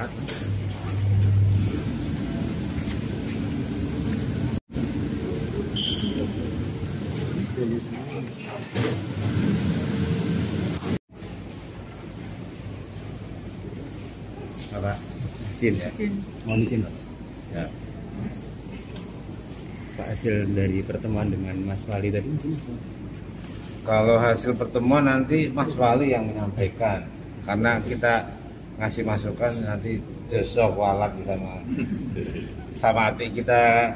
semangat. Apa? Izin ya? Mohon izin Pak. Ya. Pak, hasil dari pertemuan dengan Mas Wali tadi mungkin? Kalau hasil pertemuan nanti Mas Wali yang menyampaikan, karena kita ngasih masukan nanti besok walak sama hati kita.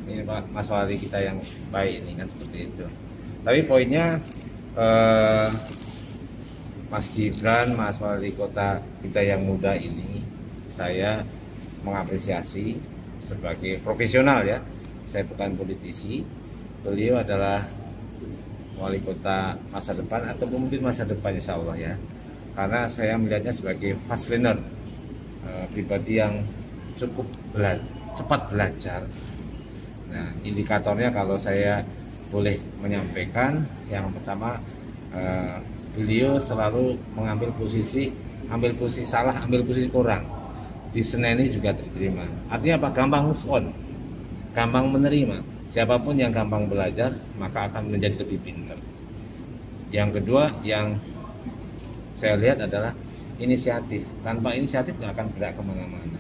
Ini Mas Wali kita yang baik ini kan seperti itu. Tapi poinnya Mas Gibran, Mas Wali Kota kita yang muda ini, saya mengapresiasi sebagai profesional ya. Saya bukan politisi. Beliau adalah wali kota masa depan atau mungkin masa depan insya Allah ya. Karena saya melihatnya sebagai fast learner, pribadi yang cukup cepat belajar. Nah, indikatornya kalau saya boleh menyampaikan, yang pertama beliau selalu mengambil posisi salah, ambil posisi kurang, diseneni juga diterima. Artinya apa? Gampang move on, gampang menerima. Siapapun yang gampang belajar maka akan menjadi lebih pintar. Yang kedua yang saya lihat adalah inisiatif. Tanpa inisiatif nggak akan gerak kemana-mana.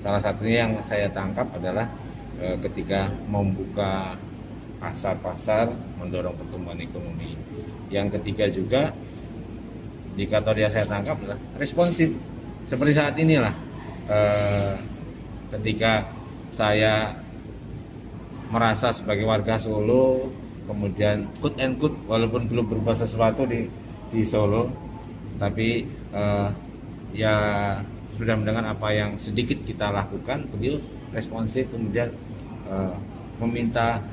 Salah satunya yang saya tangkap adalah ketika membuka pasar-pasar, mendorong pertumbuhan ekonomi. Yang ketiga juga indikator yang saya tangkap adalah responsif. Seperti saat inilah ketika saya merasa sebagai warga Solo, kemudian quote and quote, walaupun belum berubah sesuatu di Solo, tapi ya sudah mendengar apa yang sedikit kita lakukan, beliau responsif, kemudian meminta,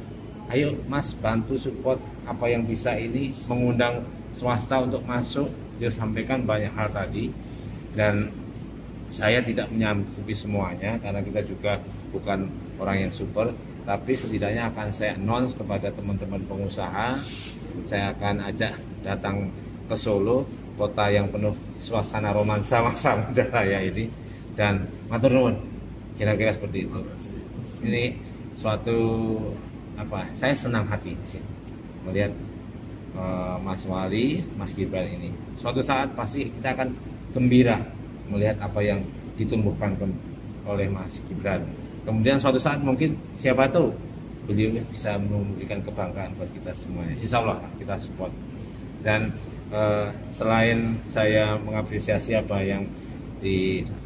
ayo Mas bantu support apa yang bisa ini, mengundang swasta untuk masuk. Dia sampaikan banyak hal tadi, dan saya tidak menyanggupi semuanya karena kita juga bukan orang yang super, tapi setidaknya akan saya announce kepada teman-teman pengusaha. Saya akan ajak datang ke Solo, kota yang penuh suasana romansa masa muda raya ini, dan matur nuwun, kira-kira seperti itu. Ini suatu saya senang hati di sini melihat Mas Wali, Mas Gibran ini. Suatu saat pasti kita akan gembira melihat apa yang ditumbuhkan oleh Mas Gibran. Kemudian suatu saat mungkin siapa tahu beliau bisa memberikan kebanggaan buat kita semuanya. Insya Allah kita support. Dan selain saya mengapresiasi apa yang dicapai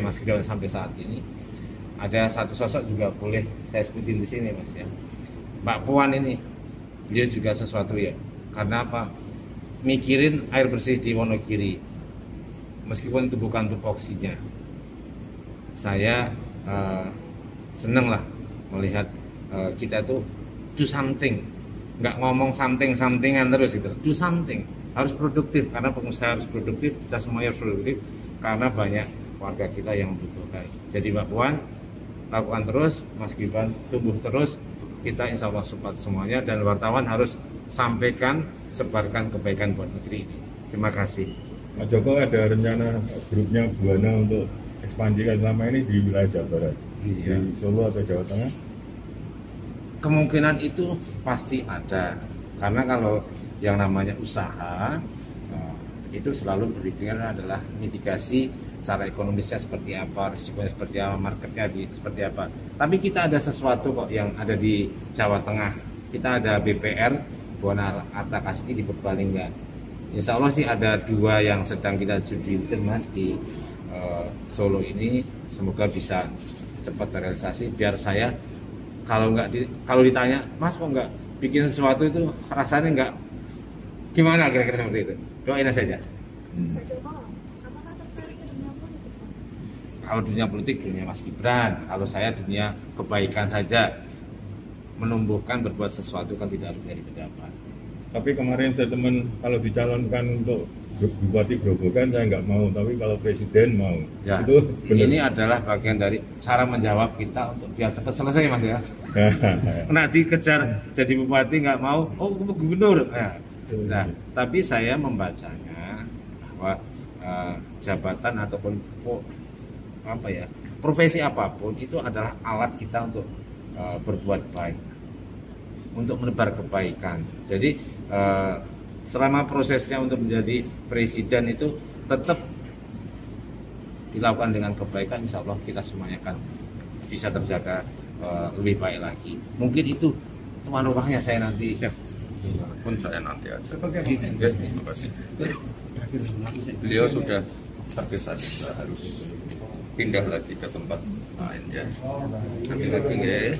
Mas Gibran sampai saat ini, ada satu sosok juga boleh saya sebutin di sini Mas ya. Mbak Puan ini, beliau juga sesuatu ya. Karena apa? Mikirin air bersih di Wonogiri, meskipun itu bukan tupoksinya. Saya seneng lah melihat kita tuh do something, nggak ngomong sampingan terus itu. Do something, harus produktif, karena pengusaha harus produktif, kita semuanya harus produktif, karena banyak warga kita yang membutuhkan. Jadi Mbak Puan, lakukan terus, Mas Gibran tumbuh terus, kita insya Allah support semuanya, dan wartawan harus sampaikan, sebarkan kebaikan buat negeri ini. Terima kasih. Pak Joko, ada rencana grupnya Buana untuk ekspansi kan selama ini di wilayah Jawa Barat, iya, di Solo atau Jawa Tengah? Kemungkinan itu pasti ada, karena kalau yang namanya usaha itu selalu berpikirnya adalah mitigasi secara ekonomisnya seperti apa, risikonya seperti apa, marketnya seperti apa. Tapi kita ada sesuatu kok yang ada di Jawa Tengah. Kita ada BPR, Buana Arta Kasih di Purbalingga. Insya Allah sih ada 2 yang sedang kita due Mas di Solo ini. Semoga bisa cepat terrealisasi, biar saya kalau ditanya, Mas kok nggak bikin sesuatu itu rasanya nggak gimana, kira-kira seperti itu. Doain saja. Pak Joko, apakah tertarik ke dunia politik? Kalau dunia politik, dunia Mas Gibran. Kalau saya dunia kebaikan saja, menumbuhkan, berbuat sesuatu kan tidak harus dari pejabat. Tapi kemarin statement kalau dicalonkan untuk Bupati Grobogan saya nggak mau, tapi kalau Presiden mau. Ya, itu benar. ini adalah bagian dari cara menjawab kita untuk biar cepat selesai Mas ya. Nah, dikejar jadi bupati nggak mau, oh gubernur. Nah, tapi saya membacanya bahwa jabatan ataupun profesi apapun itu adalah alat kita untuk berbuat baik, untuk menebar kebaikan. Jadi selama prosesnya untuk menjadi presiden itu tetap dilakukan dengan kebaikan, insya Allah kita semuanya akan bisa terjaga lebih baik lagi. Mungkin itu tuan rumahnya, saya nanti pun saya nanti aja. Terima kasih. Beliau sudah tergesa-gesa harus pindah lagi ke tempat lain ya. Nanti lagi ya.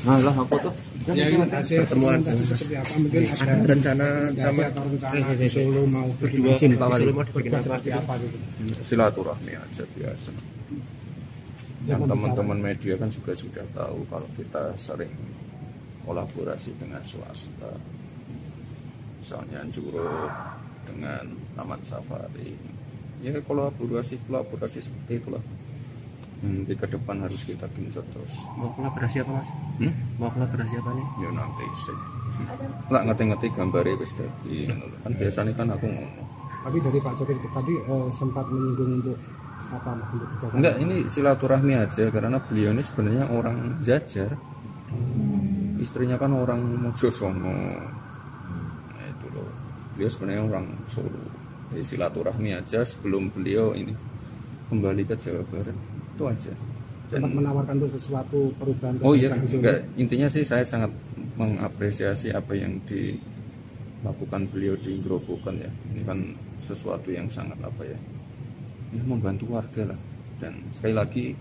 Nah lah aku tuh pertemuan seperti apa, mungkin ada rencana di Solo mau bikin seperti apa gitu. Silaturahmi aja biasa. Yang teman-teman media kan juga sudah tahu kalau kita sering kolaborasi dengan swasta, misalnya Juro dengan Taman Safari, ya kolaborasi seperti itulah. Nanti ke depan harus kita genjot terus. Mau kolaborasi apa mas? Mau kolaborasi apa nih? Ya nanti sih. Nggak ngerti-ngerti gambarnya wis dadi. Kan biasanya kan aku ngomong. Tapi dari Pak Jokowi tadi sempat menyinggung untuk apa mas, untuk kerjasama? Enggak, ini silaturahmi aja karena beliau ini sebenarnya orang Jajar. Istrinya kan orang Mojosongo. Nah, itu loh. Beliau sebenarnya orang Solo. Jadi silaturahmi aja sebelum beliau ini kembali ke Jawa Barat. Itu aja. Sempat menawarkan untuk sesuatu perubahan. Oh iya, enggak. Intinya sih saya sangat mengapresiasi apa yang dilakukan beliau di Grobogan ya. Ini kan sesuatu yang sangat apa ya, ini membantu warga lah. Dan sekali lagi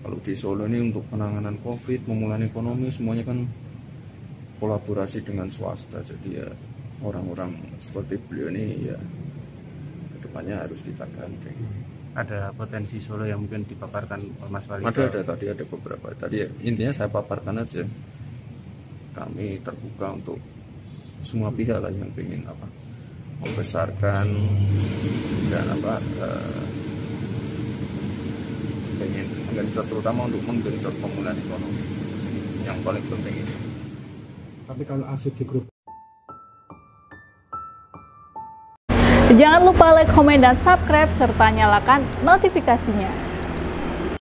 kalau di Solo ini untuk penanganan COVID, pemulihan ekonomi semuanya kan kolaborasi dengan swasta. Jadi ya orang-orang seperti beliau ini ya kedepannya harus kita gandeng. Ada potensi Solo yang mungkin dipaparkan Mas Wali? Ada tadi ada beberapa. Tadi ya, intinya saya paparkan aja. Kami terbuka untuk semua pihak lah yang ingin apa membesarkan dan apa ingin menggenjot, terutama untuk menggenjot pemulihan ekonomi yang paling penting ini. Tapi kalau arsip di grup. Jangan lupa like, komen, dan subscribe serta nyalakan notifikasinya.